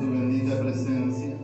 tu bendita presencia.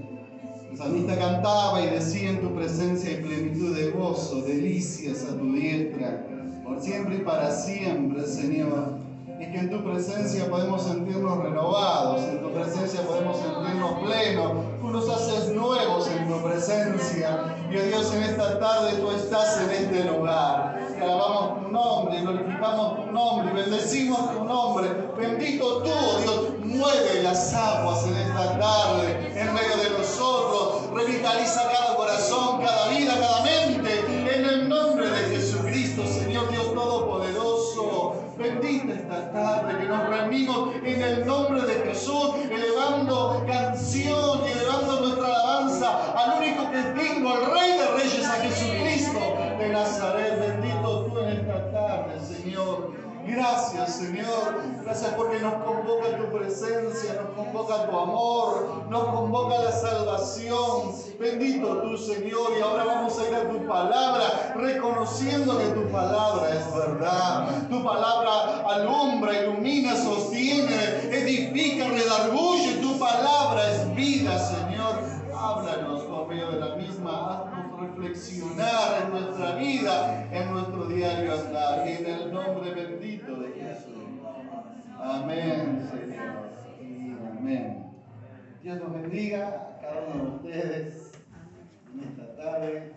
El salmista cantaba y decía: en tu presencia hay plenitud de gozo, delicias a tu diestra, por siempre y para siempre, Señor. Y que en tu presencia podemos sentirnos renovados, en tu presencia podemos sentirnos plenos. Tú nos haces nuevos en tu presencia. Y, oh Dios, en esta tarde tú estás en este lugar. Y alabamos tu nombre, glorificamos tu nombre y bendecimos tu nombre. Bendito tú, oh Dios, mueve las aguas en esta tarde, en medio de nosotros. Revitaliza cada corazón, cada vida, cada mente. En el nombre de Jesucristo, Señor Dios Todopoderoso. Bendita esta tarde que nos reunimos en el nombre de Jesús, elevando canción y elevando nuestra alabanza al único que es digno, al Rey de Reyes, a Jesucristo de Nazaret. Bendito tú en esta tarde, Señor. Gracias, Señor. Gracias porque nos convoca tu presencia, nos convoca tu amor, nos convoca la salvación. Bendito tú, Señor. Y ahora vamos a ir a tu palabra, reconociendo que tu palabra es verdad. Tu palabra alumbra, ilumina, sostiene, edifica, redarguye. Tu palabra es vida, Señor. Háblanos por medio de la misma. Haznos reflexionar en nuestra vida, en nuestro diario andar. En el nombre bendito de Jesús. Amén, Señor. Y amén. Dios nos bendiga a cada uno de ustedes en esta tarde.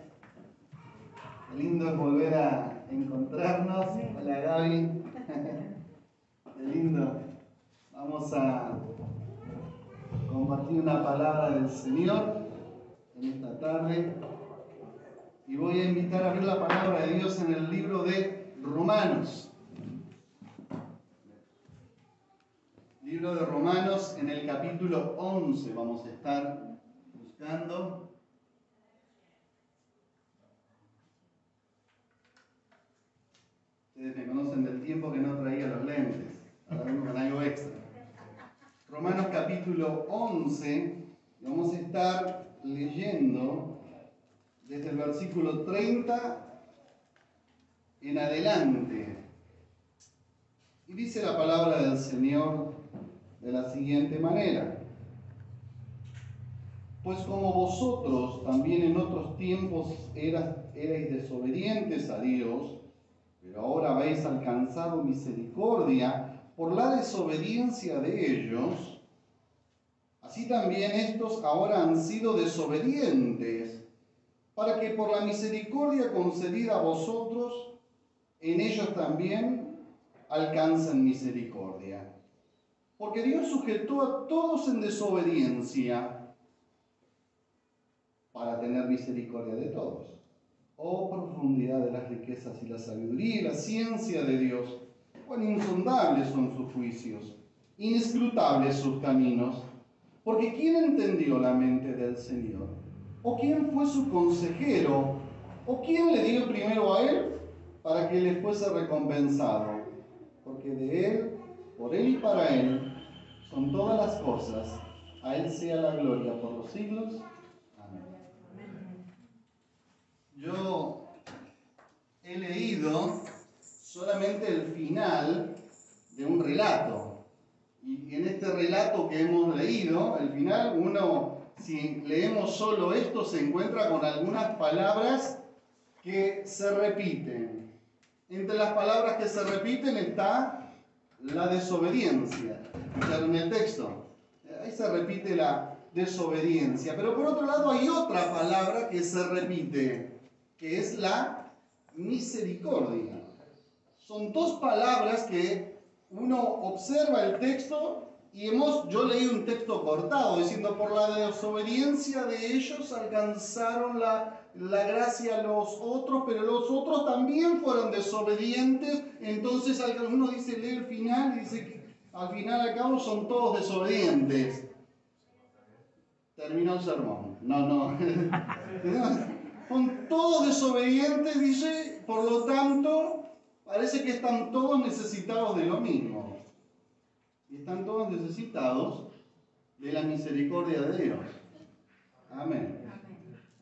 Qué lindo es volver a encontrarnos. Hola, Gaby. Qué lindo. Vamos a compartir una palabra del Señor en esta tarde. Y voy a invitar a ver la palabra de Dios en el libro de Romanos. Libro de Romanos, en el capítulo 11 vamos a estar buscando. Ustedes me conocen del tiempo que no traía los lentes, ahora vengo con algo extra. Romanos capítulo 11, vamos a estar leyendo desde el versículo 30 en adelante. Y dice la palabra del Señor de la siguiente manera: pues como vosotros también en otros tiempos erais desobedientes a Dios, pero ahora habéis alcanzado misericordia por la desobediencia de ellos, así también estos ahora han sido desobedientes, para que por la misericordia concedida a vosotros, en ellos también alcancen misericordia. Porque Dios sujetó a todos en desobediencia para tener misericordia de todos. Oh profundidad de las riquezas y la sabiduría y la ciencia de Dios, cuán insondables son sus juicios, inescrutables sus caminos. Porque ¿quién entendió la mente del Señor? ¿O quién fue su consejero? ¿O quién le dio primero a él para que le fuese recompensado? Porque de él, por él y para él son todas las cosas. A él sea la gloria por los siglos. Amén. Yo he leído solamente el final de un relato. Y en este relato que hemos leído, el final, uno, si leemos solo esto, se encuentra con algunas palabras que se repiten. Entre las palabras que se repiten está la desobediencia. En el texto, ahí se repite la desobediencia. Pero por otro lado hay otra palabra que se repite, que es la misericordia. Son dos palabras que uno observa el texto y yo leí un texto cortado diciendo: por la desobediencia de ellos alcanzaron la gracia a los otros, pero los otros también fueron desobedientes. Entonces uno dice, lee el final y dice que al final al cabo son todos desobedientes. Terminó el sermón. No. Son todos desobedientes, dice, por lo tanto parece que están todos necesitados de lo mismo. Y están todos necesitados de la misericordia de Dios. Amén.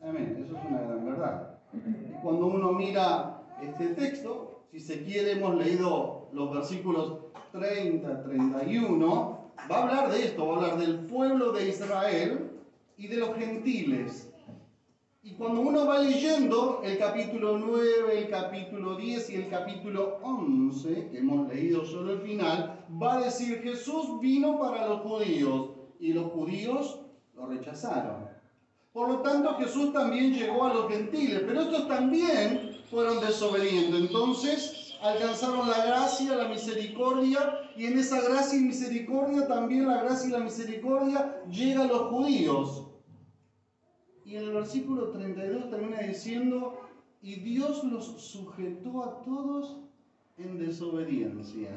Amén. Eso es una gran verdad. Y cuando uno mira este texto, si se quiere, hemos leído los versículos 30, 31 va a hablar de esto, va a hablar del pueblo de Israel y de los gentiles. Y cuando uno va leyendo el capítulo 9, el capítulo 10 y el capítulo 11, que hemos leído solo el final, va a decir Jesús vino para los judíos y los judíos lo rechazaron. Por lo tanto, Jesús también llegó a los gentiles, pero estos también fueron desobedientes. Entonces, alcanzaron la gracia, la misericordia, y en esa gracia y misericordia también la gracia y la misericordia llega a los judíos. Y en el versículo 32 termina diciendo, y Dios los sujetó a todos en desobediencia.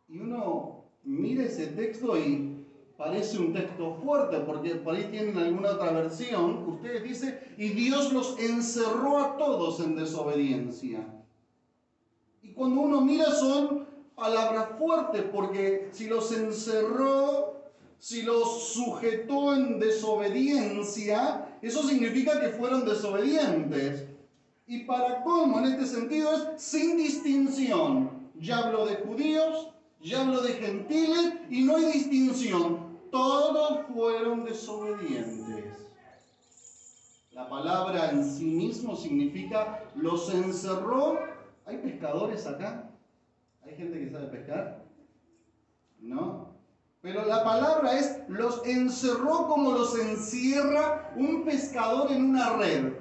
Y uno mira ese texto y parece un texto fuerte, porque por ahí tienen alguna otra versión. Ustedes dicen, y Dios los encerró a todos en desobediencia. Y cuando uno mira son palabras fuertes, porque si los encerró, si los sujetó en desobediencia, eso significa que fueron desobedientes. Y para colmo, en este sentido, es sin distinción. Ya hablo de judíos, ya hablo de gentiles, y no hay distinción. Todos fueron desobedientes. La palabra en sí mismo significa los encerró. ¿Hay pescadores acá? ¿Hay gente que sabe pescar? ¿No? Pero la palabra es los encerró como los encierra un pescador en una red.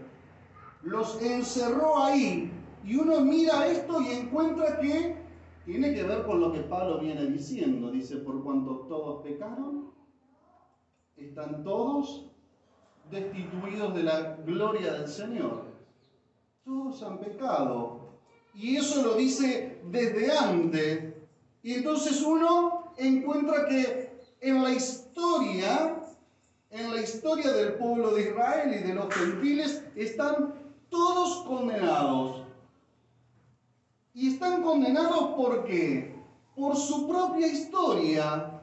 Los encerró ahí. Y uno mira esto y encuentra que tiene que ver con lo que Pablo viene diciendo. Dice, por cuanto todos pecaron, están todos destituidos de la gloria del Señor. Todos han pecado. Y eso lo dice desde antes. Y entonces uno encuentra que en la historia del pueblo de Israel y de los gentiles, están todos condenados. Y están condenados ¿por qué? Por su propia historia.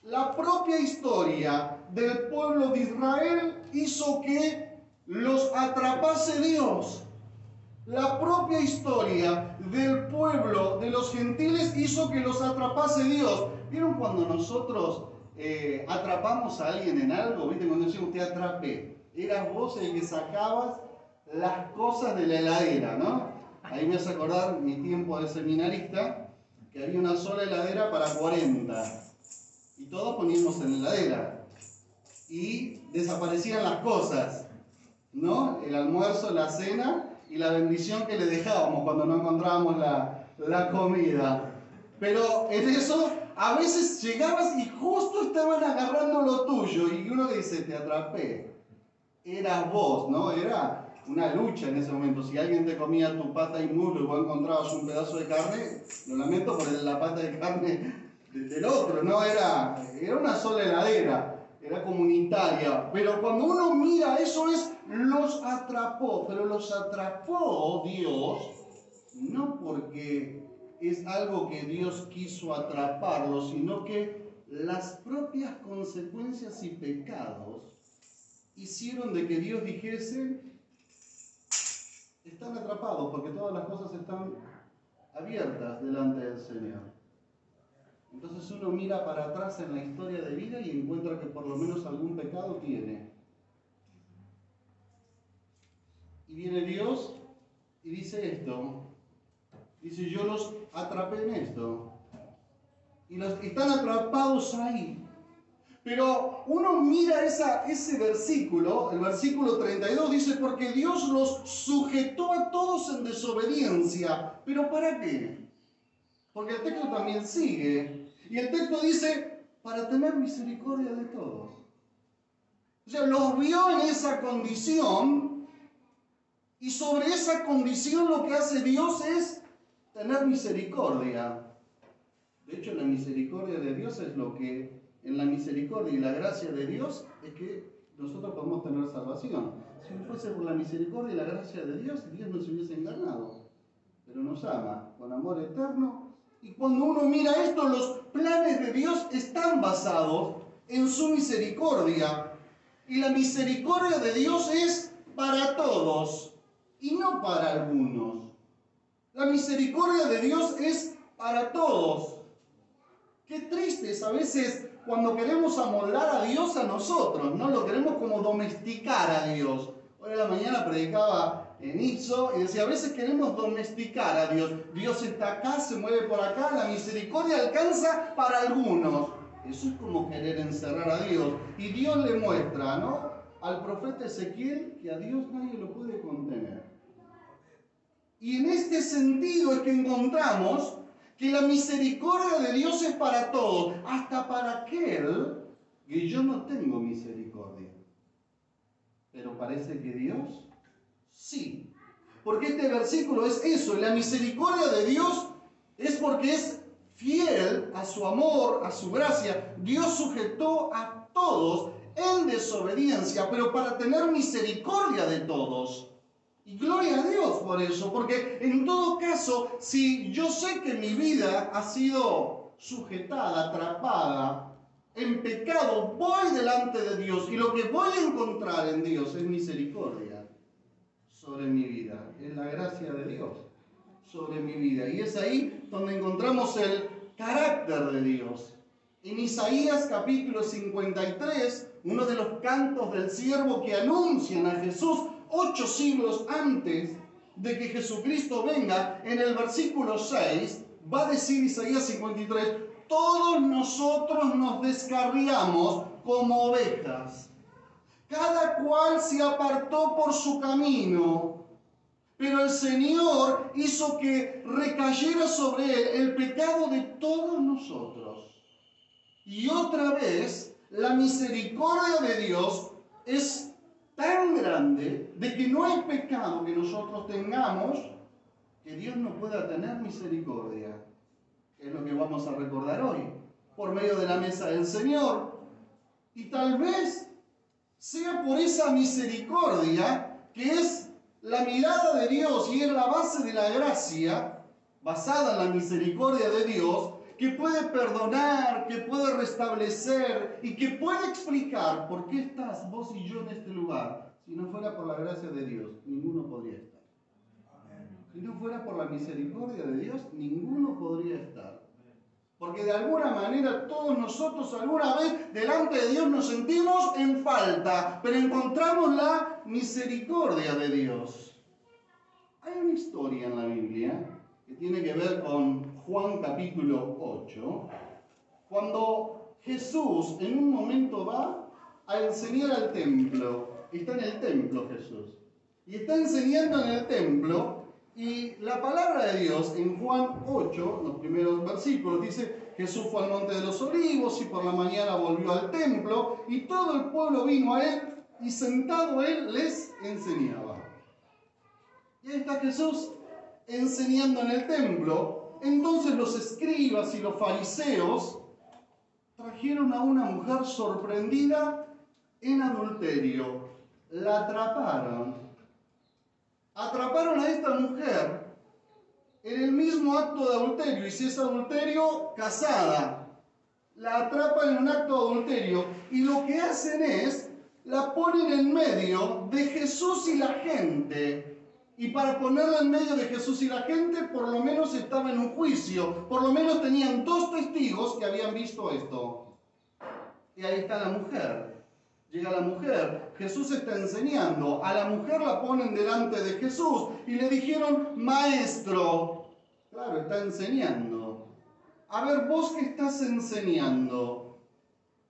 La propia historia del pueblo de Israel hizo que los atrapase Dios. La propia historia del pueblo de los gentiles hizo que los atrapase Dios. ¿Vieron cuando nosotros atrapamos a alguien en algo? ¿Viste? Cuando decimos te atrapé. Eras vos el que sacabas las cosas de la heladera, ¿no? Ahí me hace acordar mi tiempo de seminarista, que había una sola heladera para 40. Y todos poníamos en la heladera. Y desaparecían las cosas, ¿no? El almuerzo, la cena y la bendición que le dejábamos cuando no encontrábamos la comida. Pero en eso a veces llegabas y justo estaban agarrando lo tuyo y uno dice, te atrapé. Eras vos, ¿no? Era una lucha en ese momento. Si alguien te comía tu pata y muslo y vos encontrabas un pedazo de carne, lo lamento por la pata de carne del otro, ¿no? Era una sola heladera, era comunitaria. Pero cuando uno mira eso es, los atrapó, pero los atrapó Dios, no porque es algo que Dios quiso atraparlos, sino que las propias consecuencias y pecados hicieron de que Dios dijese, están atrapados porque todas las cosas están abiertas delante del Señor. Entonces uno mira para atrás en la historia de vida y encuentra que por lo menos algún pecado tiene. Y viene Dios y dice esto. Dice, yo los atrapé en esto. Y están atrapados ahí. Pero uno mira ese versículo, el versículo 32, dice, porque Dios los sujetó a todos en desobediencia. ¿Pero para qué? Porque el texto también sigue. Y el texto dice, para tener misericordia de todos. O sea, los vio en esa condición. Y sobre esa condición lo que hace Dios es tener misericordia. De hecho, la misericordia de Dios es lo que, en la misericordia y la gracia de Dios, es que nosotros podemos tener salvación. Si no fuese por la misericordia y la gracia de Dios, Dios nos hubiese engañado. Pero nos ama con amor eterno. Y cuando uno mira esto, los planes de Dios están basados en su misericordia. Y la misericordia de Dios es para todos y no para algunos. La misericordia de Dios es para todos. Qué triste es a veces cuando queremos amoldar a Dios a nosotros, ¿no? Lo queremos como domesticar a Dios. Hoy en la mañana predicaba en Ipso y decía, a veces queremos domesticar a Dios. Dios está acá, se mueve por acá, la misericordia alcanza para algunos. Eso es como querer encerrar a Dios. Y Dios le muestra, ¿no?, al profeta Ezequiel que a Dios nadie lo puede contener. Y en este sentido es que encontramos que la misericordia de Dios es para todos, hasta para aquel que yo no tengo misericordia. Pero parece que Dios sí. Porque este versículo es eso, la misericordia de Dios es porque es fiel a su amor, a su gracia. Dios sujetó a todos en desobediencia, pero para tener misericordia de todos. Y gloria a Dios por eso, porque en todo caso, si yo sé que mi vida ha sido sujetada, atrapada en pecado, voy delante de Dios y lo que voy a encontrar en Dios es misericordia sobre mi vida, es la gracia de Dios sobre mi vida. Y es ahí donde encontramos el carácter de Dios. En Isaías capítulo 53, uno de los cantos del siervo que anuncian a Jesús 8 siglos antes de que Jesucristo venga, en el versículo 6, va a decir Isaías 53, todos nosotros nos descarriamos como ovejas. Cada cual se apartó por su camino, pero el Señor hizo que recayera sobre él el pecado de todos nosotros. Y otra vez, la misericordia de Dios es tan grande de que no hay pecado que nosotros tengamos que Dios no pueda tener misericordia. Es lo que vamos a recordar hoy, por medio de la mesa del Señor. Y tal vez sea por esa misericordia que es la mirada de Dios y es la base de la gracia, basada en la misericordia de Dios, que puede perdonar, que puede restablecer y que puede explicar por qué estás vos y yo en este lugar. Si no fuera por la gracia de Dios, ninguno podría estar. Si no fuera por la misericordia de Dios, ninguno podría estar. Porque de alguna manera todos nosotros alguna vez delante de Dios nos sentimos en falta, pero encontramos la misericordia de Dios. Hay una historia en la Biblia que tiene que ver con Juan capítulo 8, cuando Jesús en un momento va a enseñar al templo. Está en el templo Jesús. Y está enseñando en el templo. Y la palabra de Dios en Juan 8, los primeros versículos, dice, Jesús fue al monte de los olivos y por la mañana volvió al templo y todo el pueblo vino a él y sentado él les enseñaba. Y ahí está Jesús enseñando en el templo. Entonces los escribas y los fariseos trajeron a una mujer sorprendida en adulterio. La atraparon. Atraparon a esta mujer en el mismo acto de adulterio, y si es adulterio, casada. La atrapan en un acto de adulterio, y lo que hacen es, la ponen en medio de Jesús y la gente. Y para ponerla en medio de Jesús y la gente, por lo menos estaba en un juicio, por lo menos tenían 2 testigos que habían visto esto. Y ahí está la mujer. Llega la mujer, Jesús está enseñando, a la mujer la ponen delante de Jesús y le dijeron, maestro, claro, está enseñando. A ver, vos que estás enseñando,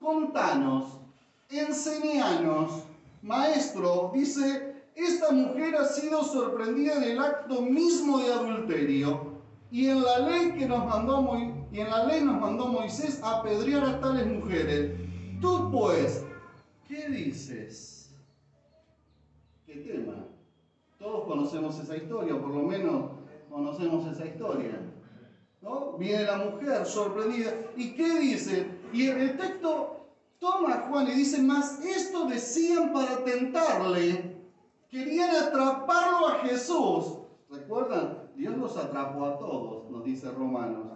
contanos, enseñanos. Maestro, dice, esta mujer ha sido sorprendida en el acto mismo de adulterio y en la ley nos mandó Moisés a apedrear a tales mujeres. Tú pues, ¿qué dices? ¿Qué tema? Todos conocemos esa historia, o por lo menos conocemos esa historia, ¿no? Viene la mujer sorprendida. ¿Y qué dice? Y el texto toma a Juan y dice, más esto decían para tentarle. Querían atraparlo a Jesús. ¿Recuerdan? Dios los atrapó a todos, nos dice Romanos,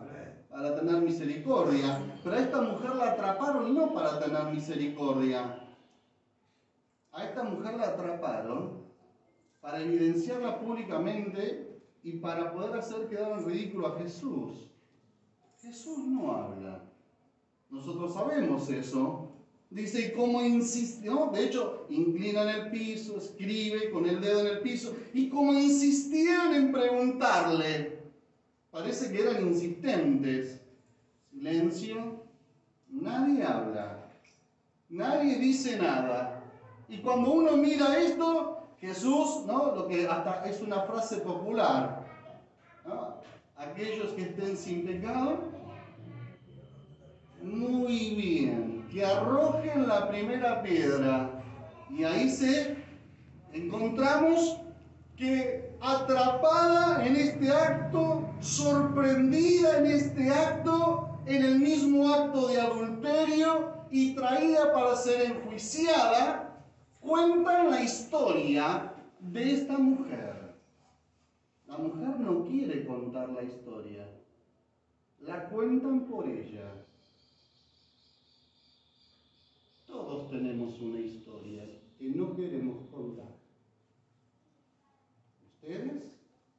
para tener misericordia. Pero a esta mujer la atraparon no para tener misericordia. A esta mujer la atraparon para evidenciarla públicamente y para poder hacer quedar en ridículo a Jesús. Jesús no habla. Nosotros sabemos eso. Dice, y como insistió, de hecho, inclina en el piso, escribe con el dedo en el piso, y como insistían en preguntarle, parece que eran insistentes. Silencio, nadie habla, nadie dice nada. Y cuando uno mira esto, Jesús, ¿no? Lo que hasta es una frase popular, ¿no? Aquellos que estén sin pecado, muy bien, que arrojen la primera piedra. Y ahí encontramos que atrapada en este acto, sorprendida en este acto, en el mismo acto de adulterio y traída para ser enjuiciada, cuentan la historia de esta mujer. La mujer no quiere contar la historia, la cuentan por ella. Todos tenemos una historia que no queremos contar.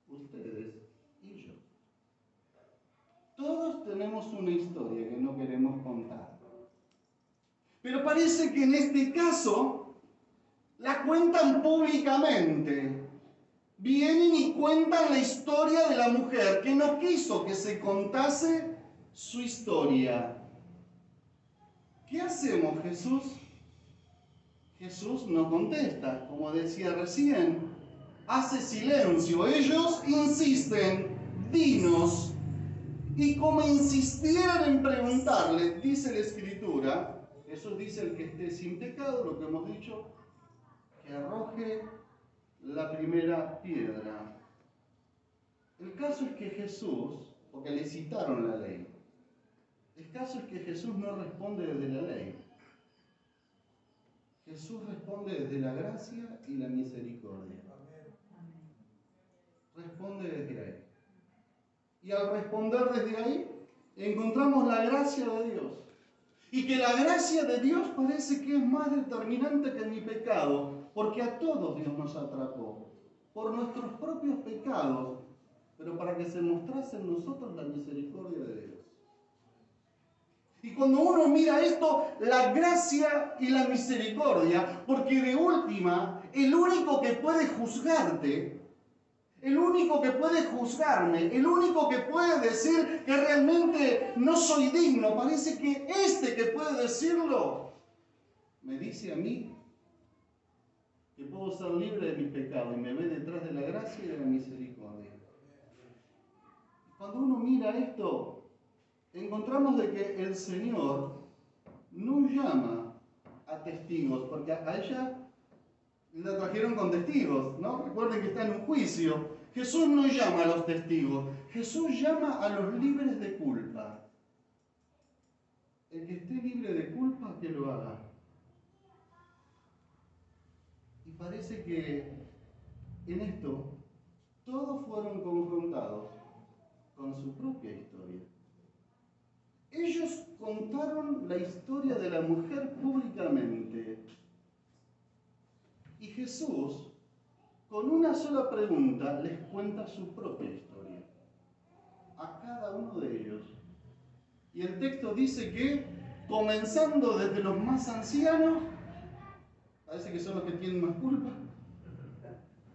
Ustedes y yo. Todos tenemos una historia que no queremos contar. Pero parece que en este caso la cuentan públicamente. Vienen y cuentan la historia de la mujer que no quiso que se contase su historia. ¿Qué hacemos, Jesús? Jesús no contesta, como decía recién. Hace silencio. Ellos insisten, dinos. Y como insistieran en preguntarle, dice la Escritura, Jesús dice: el que esté sin pecado, lo que hemos dicho, que arroje la primera piedra. El caso es que Jesús, porque le citaron la ley, el caso es que Jesús no responde desde la ley. Jesús responde desde la gracia y la misericordia. Responde desde ahí. Y al responder desde ahí, encontramos la gracia de Dios. Y que la gracia de Dios parece que es más determinante que mi pecado, porque a todos Dios nos atrapó, por nuestros propios pecados, pero para que se mostrase en nosotros la misericordia de Dios. Y cuando uno mira esto, la gracia y la misericordia, porque de última, el único que puede juzgarte, el único que puede juzgarme, el único que puede decir que realmente no soy digno, parece que este que puede decirlo, me dice a mí que puedo ser libre de mis pecados y me ve detrás de la gracia y de la misericordia. Cuando uno mira esto, encontramos de que el Señor no llama a testigos, porque a ella la trajeron con testigos, ¿no? Recuerden que está en un juicio. Jesús no llama a los testigos, Jesús llama a los libres de culpa. El que esté libre de culpa, que lo haga. Y parece que en esto todos fueron confrontados con su propia historia. Ellos contaron la historia de la mujer públicamente. Y Jesús, con una sola pregunta, les cuenta su propia historia. A cada uno de ellos. Y el texto dice que, comenzando desde los más ancianos, parece que son los que tienen más culpa,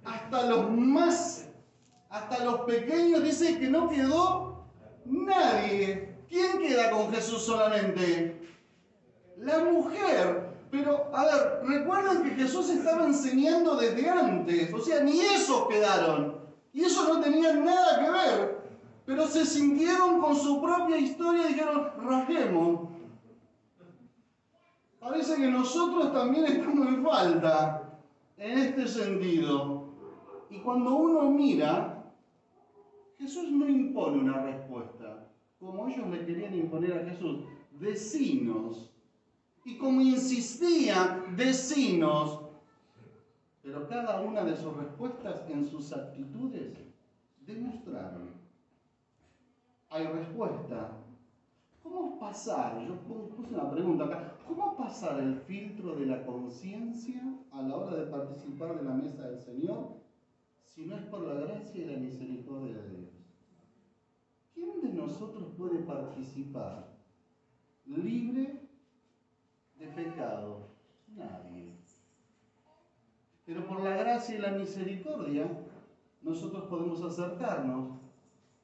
hasta los pequeños, dice que no quedó nadie. ¿Quién queda con Jesús solamente? La mujer. Pero, a ver, recuerden que Jesús estaba enseñando desde antes, o sea, ni esos quedaron. Y eso no tenían nada que ver. Pero se sintieron con su propia historia y dijeron, rajemos. Parece que nosotros también estamos en falta en este sentido. Y cuando uno mira, Jesús no impone una respuesta, como ellos le querían imponer a Jesús. Decinos. Y como insistía, decinos. Pero cada una de sus respuestas en sus actitudes demostraron. Hay respuesta. ¿Cómo pasar? Yo puse una pregunta acá. ¿Cómo pasar el filtro de la conciencia a la hora de participar de la mesa del Señor si no es por la gracia y la misericordia de Dios? ¿Quién de nosotros puede participar libre de pecado? Nadie. Pero por la gracia y la misericordia, nosotros podemos acercarnos.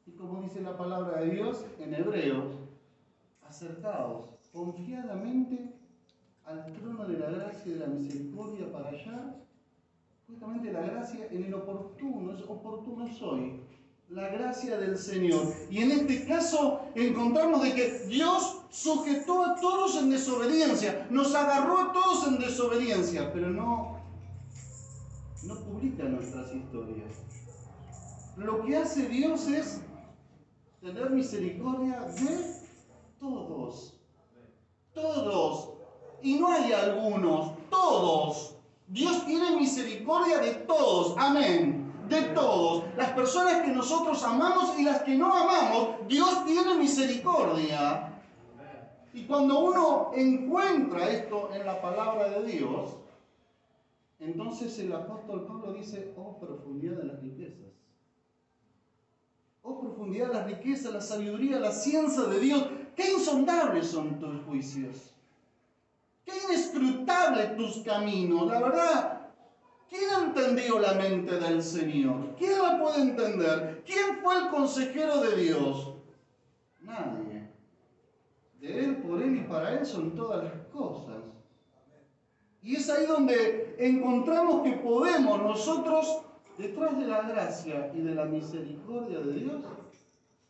Y como dice la palabra de Dios en Hebreos, acercaos confiadamente al trono de la gracia y de la misericordia para hallar justamente la gracia en el oportuno, es oportuno soy, la gracia del Señor. Y en este caso encontramos de que Dios sujetó a todos en desobediencia, nos agarró a todos en desobediencia, pero no publica nuestras historias. Lo que hace Dios es tener misericordia de todos. Todos. Y no hay algunos, todos. Dios tiene misericordia de todos. Amén. De todos. Las personas que nosotros amamos y las que no amamos, Dios tiene misericordia. Y cuando uno encuentra esto en la palabra de Dios, entonces el apóstol Pablo dice, oh profundidad de las riquezas. Oh profundidad de las riquezas, la sabiduría, la ciencia de Dios. Qué insondables son tus juicios. Qué inescrutables tus caminos. La verdad, ¿quién ha entendido la mente del Señor? ¿Quién la puede entender? ¿Quién fue el consejero de Dios? Nadie. De Él, por Él y para Él son todas las cosas. Y es ahí donde encontramos que podemos nosotros, detrás de la gracia y de la misericordia de Dios,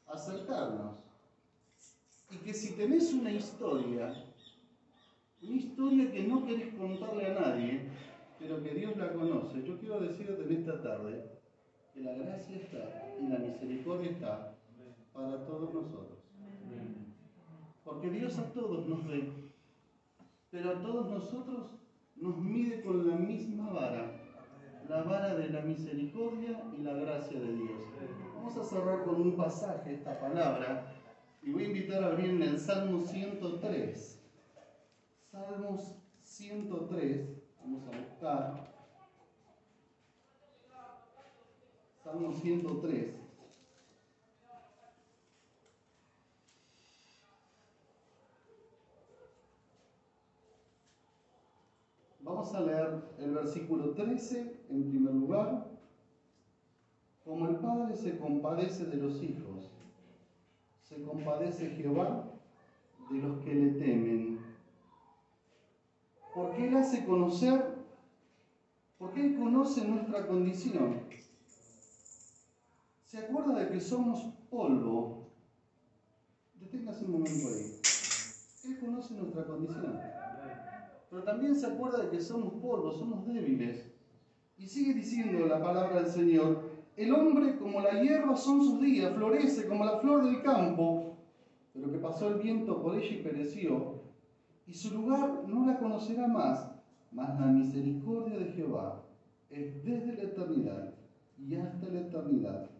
acercarnos. Y que si tenés una historia que no querés contarle a nadie, pero que Dios la conoce, yo quiero decirte en esta tarde que la gracia está y la misericordia está para todos nosotros. Porque Dios a todos nos ve, pero a todos nosotros nos mide con la misma vara, la vara de la misericordia y la gracia de Dios. Vamos a cerrar con un pasaje esta palabra y voy a invitar a abrir en el Salmo 103. Salmos 103, vamos a buscar. Salmo 103. Vamos a leer el versículo 13 en primer lugar. Como el Padre se compadece de los hijos, se compadece Jehová de los que le temen. Porque Él hace conocer, porque Él conoce nuestra condición. Se acuerda de que somos polvo. Deténgase un momento ahí. Él conoce nuestra condición. Pero también se acuerda de que somos polvo, somos débiles. Y sigue diciendo la palabra del Señor, el hombre como la hierba son sus días, florece como la flor del campo, pero que pasó el viento por ella y pereció, y su lugar no la conocerá más, mas la misericordia de Jehová es desde la eternidad y hasta la eternidad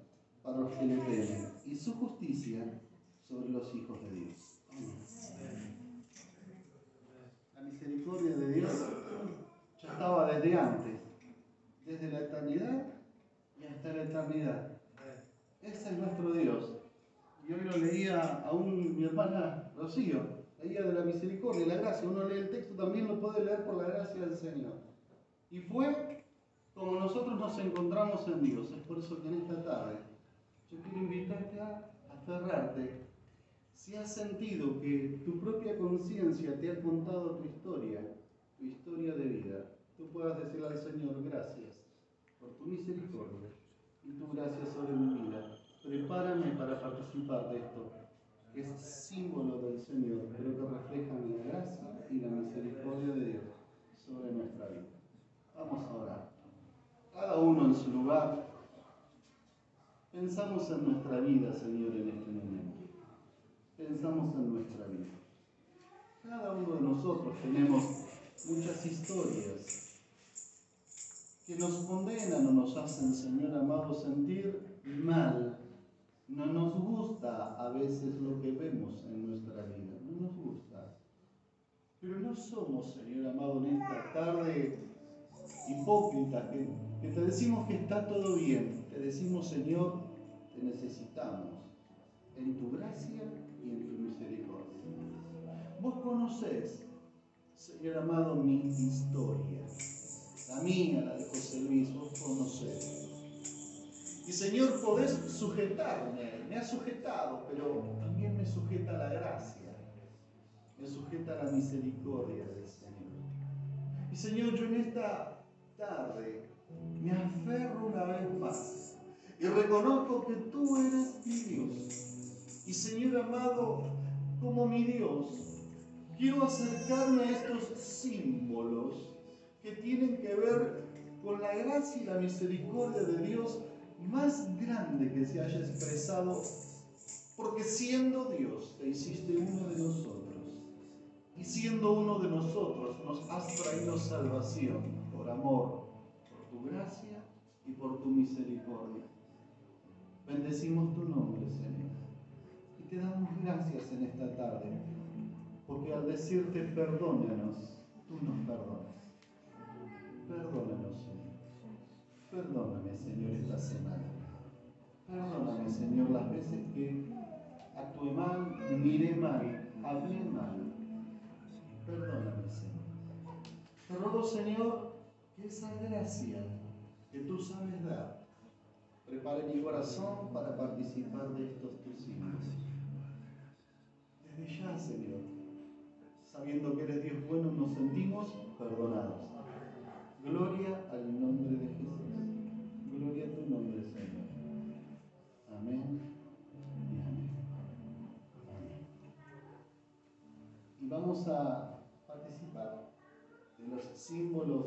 para los que le temen, y su justicia sobre los hijos de Dios. Amén. La misericordia de Dios ya estaba desde antes, desde la eternidad y hasta la eternidad. Ese es nuestro Dios. Y hoy lo leía aún mi hermana Rocío, leía de la misericordia y la gracia. Uno lee el texto, también lo puede leer por la gracia del Señor. Y fue como nosotros nos encontramos en Dios. Es por eso que en esta tarde yo quiero invitarte a aferrarte. Si has sentido que tu propia conciencia te ha contado tu historia de vida, tú puedas decirle al Señor, gracias por tu misericordia y tu gracia sobre mi vida. Prepárame para participar de esto, que es símbolo del Señor, pero que refleja la gracia y la misericordia de Dios sobre nuestra vida. Vamos a orar. Cada uno en su lugar. Pensamos en nuestra vida, Señor, en este momento. Pensamos en nuestra vida. Cada uno de nosotros tenemos muchas historias que nos condenan o nos hacen, Señor amado, sentir mal. No nos gusta a veces lo que vemos en nuestra vida, no nos gusta. Pero no somos, Señor amado, en esta tarde hipócritas que te decimos que está todo bien. Te decimos, Señor, te necesitamos en tu gracia y en tu misericordia. vos conocés, Señor amado, mi historia. La mía, la de José Luis, vos conocés. Y Señor, podés sujetarme, me has sujetado, pero también me sujeta la gracia, me sujeta la misericordia del Señor. Y Señor, yo en esta tarde me aferro una vez más y reconozco que tú eres mi Dios. Y Señor amado, como mi Dios, quiero acercarme a estos símbolos que tienen que ver con la gracia y la misericordia de Dios más grande que se haya expresado, porque siendo Dios te hiciste uno de nosotros, y siendo uno de nosotros nos has traído salvación por amor, por tu gracia y por tu misericordia. Bendecimos tu nombre, Señor, y te damos gracias en esta tarde, porque al decirte perdónanos, tú nos perdonas. Perdónanos, Señor. Perdóname, Señor, esta semana. Perdóname, Señor, las veces que actué mal, miré mal, hablé mal. Perdóname, Señor. Te ruego, Señor, que esa gracia que tú sabes dar prepare mi corazón para participar de estos tus signos. Desde ya, Señor, sabiendo que eres Dios bueno, nos sentimos perdonados. Gloria al nombre de Jesús. Gloria a tu nombre, Señor. Amén y amén. Amén. Y vamos a participar de los símbolos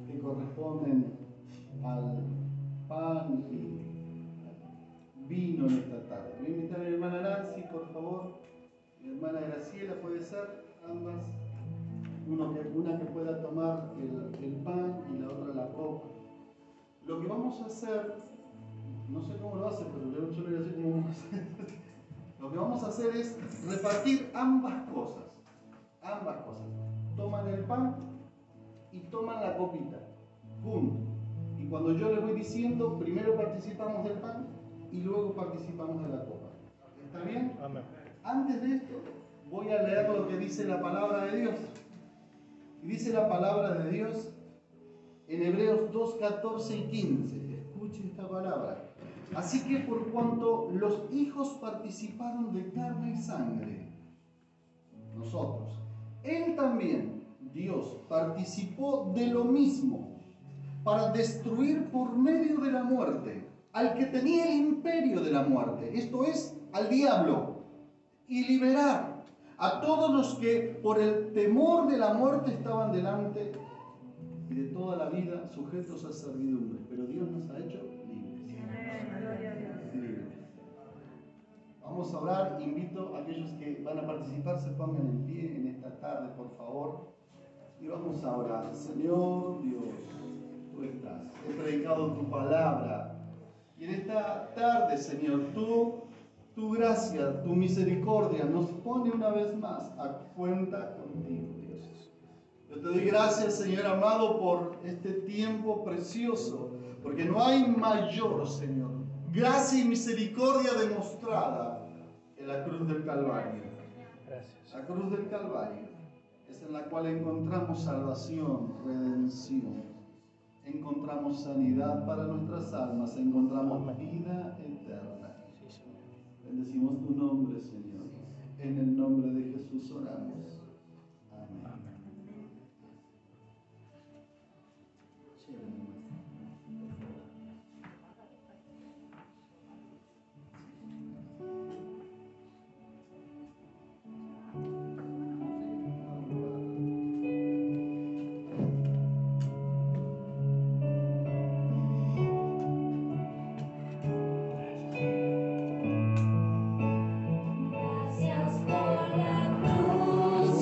que corresponden al pan y vino en esta tarde. Voy a invitar a mi hermana Nancy, por favor. Mi hermana Graciela, puede ser, ambas. Una que pueda tomar el pan y la otra la copa. Lo que vamos a hacer, no sé cómo lo hace, pero yo le voy a decir cómo vamos a hacer. Lo que vamos a hacer es repartir ambas cosas. Ambas cosas. Toman el pan y toman la copita. Juntos. Y cuando yo les voy diciendo, primero participamos del pan y luego participamos de la copa. ¿Está bien? Amén. Antes de esto, voy a leer lo que dice la palabra de Dios. Y dice la palabra de Dios en Hebreos 2, 14 y 15. Escuche esta palabra. Así que por cuanto los hijos participaron de carne y sangre, nosotros, Él también, Dios, participó de lo mismo para destruir por medio de la muerte al que tenía el imperio de la muerte, esto es, al diablo, y liberar a todos los que por el temor de la muerte estaban delante y de toda la vida sujetos a servidumbre. Pero Dios nos ha hecho libres. Libres. Vamos a orar. Invito a aquellos que van a participar se pongan en pie en esta tarde, por favor. Y vamos a orar. Señor Dios, tú estás. He predicado tu palabra. Y en esta tarde, Señor, tu gracia, tu misericordia nos pone una vez más a cuenta contigo, Dios. Yo te doy gracias, Señor amado, por este tiempo precioso, porque no hay mayor, Señor, gracia y misericordia demostrada en la cruz del Calvario. Gracias. La cruz del Calvario es en la cual encontramos salvación, redención, encontramos sanidad para nuestras almas, encontramos vida eterna. Bendecimos tu nombre, Señor. En el nombre de Jesús oramos. Amén. Amén. Gracias por la cruz.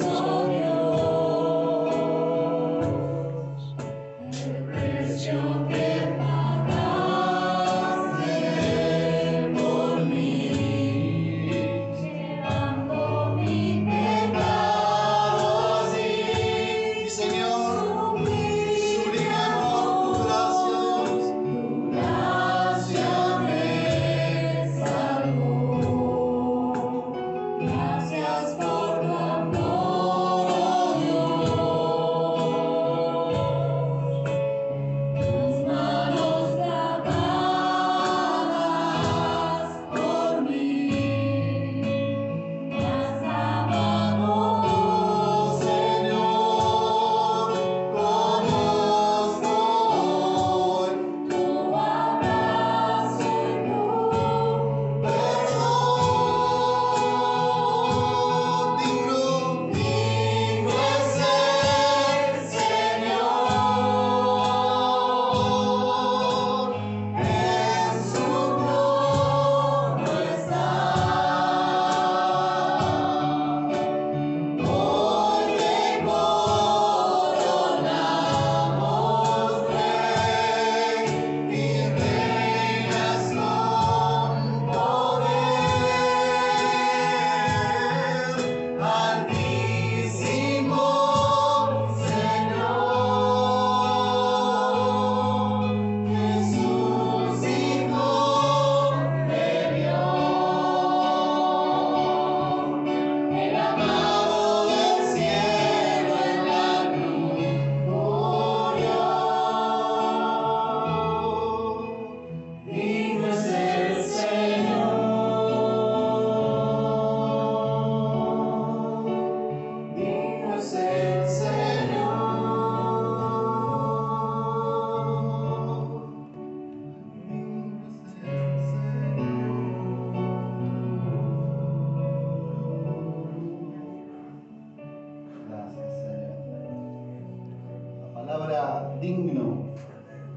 palabra digno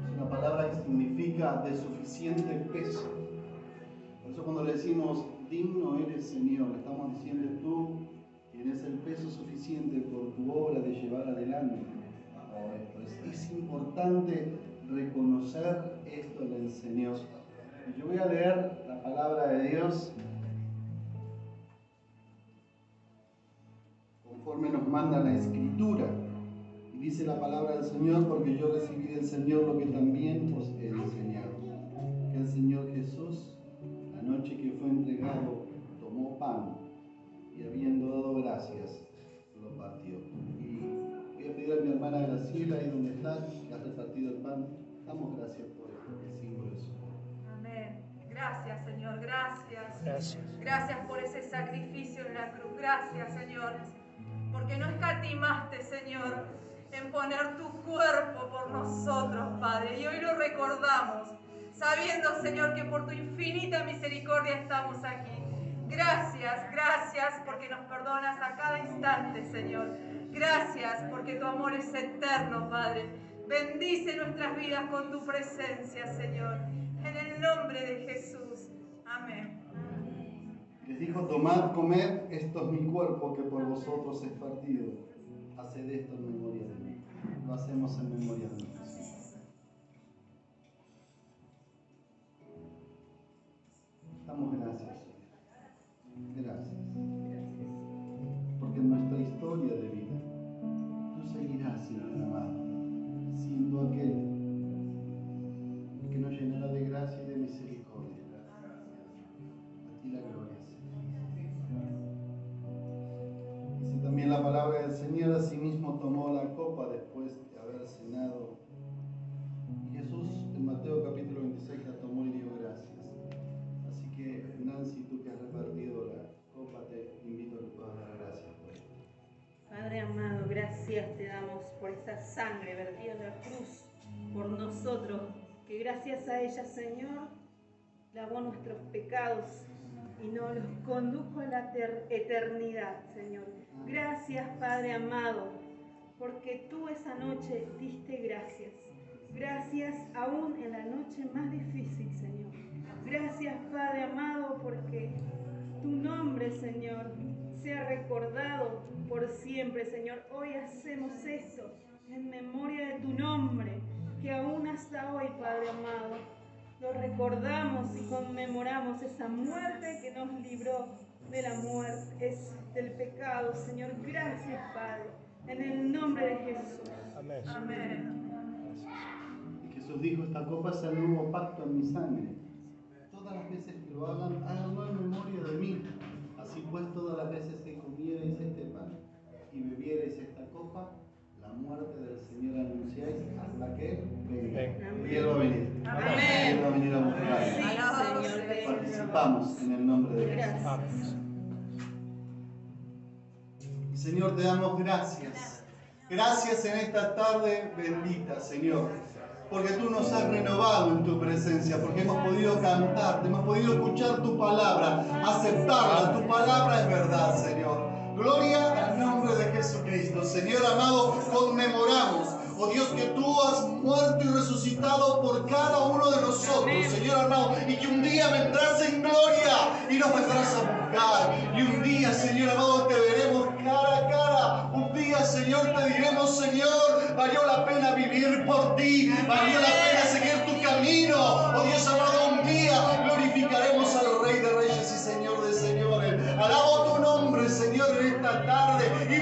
es una palabra que significa de suficiente peso. Por eso cuando le decimos digno eres, Señor, le estamos diciendo tú tienes el peso suficiente por tu obra de llevar adelante todo esto. Es importante reconocer esto, le enseñó. Yo voy a leer la palabra de Dios conforme nos manda la Escritura. Y dice la palabra del Señor, porque yo recibí del Señor lo que también os he enseñado. Que el Señor Jesús, la noche que fue entregado, tomó pan y habiendo dado gracias, lo partió. Y voy a pedir a mi hermana Graciela, ahí donde está, que ha repartido el pan. Damos gracias por el símbolo de su amor. Amén. Gracias, Señor. Gracias. Gracias por ese sacrificio en la cruz. Gracias, Señor. Porque no escatimaste, Señor, en poner tu cuerpo por nosotros, Padre. Y hoy lo recordamos, sabiendo, Señor, que por tu infinita misericordia estamos aquí. Gracias, gracias porque nos perdonas a cada instante, Señor. Gracias porque tu amor es eterno, Padre. Bendice nuestras vidas con tu presencia, Señor. En el nombre de Jesús. Amén. Les dijo, tomad, comed, esto es mi cuerpo que por vosotros es partido. Haced esto en memoria de mí. Lo hacemos en memoria de mí. Damos gracias. Gracias. Porque en nuestra historia de vida, tú seguirás siendo amado, siendo aquel que nos llenará de gracia y de misericordia. A ti la gloria, Señor. Dice también la palabra del Señor, asimismo tomó la copa después de haber cenado. Y Jesús en Mateo capítulo 26 la tomó y dio gracias. Así que Nancy, tú que has repartido la copa, te invito a que puedas dar gracias por esto. Padre amado, gracias te damos por esa sangre vertida en la cruz por nosotros, que gracias a ella, Señor, lavó nuestros pecados y nos los condujo a la eternidad, Señor. Gracias, Padre amado, porque tú esa noche diste gracias. Gracias aún en la noche más difícil, Señor. Gracias, Padre amado, porque tu nombre, Señor, sea recordado por siempre, Señor. Hoy hacemos esto en memoria de tu nombre, que aún hasta hoy, Padre amado, lo recordamos y conmemoramos esa muerte que nos libró de la muerte, del pecado, Señor. Gracias, Padre, en el nombre de Jesús. Amén. Amén. Y Jesús dijo, esta copa es el nuevo pacto en mi sangre. Todas las veces que lo hagan, háganlo en memoria de mí. Así pues, todas las veces que comierais este pan y bebierais esta copa, la muerte del Señor anunciáis hasta que venga. Y Él va a venir. Amén. Él va a venir a buscar. Sí, Señor. Participamos en el nombre de Jesús. Gracias. Y Señor, te damos gracias. Gracias en esta tarde bendita, Señor. Porque tú nos has renovado en tu presencia, porque hemos podido cantarte, hemos podido escuchar tu palabra, aceptarla. Tu palabra es verdad, Señor. Gloria al nombre de Jesucristo. Señor amado, conmemoramos, oh Dios, que tú has muerto y resucitado por cada uno de nosotros, Señor amado, y que un día vendrás en gloria y nos vendrás a buscar. Y un día, Señor amado, te veremos cara a cara. Un día, Señor, te diremos, Señor, valió la pena vivir por ti, valió la pena seguir tu camino. Oh Dios amado, un día glorificaremos al Rey de Reyes y Señor de Señores. Alabo tu nombre, Señor, en esta tarde y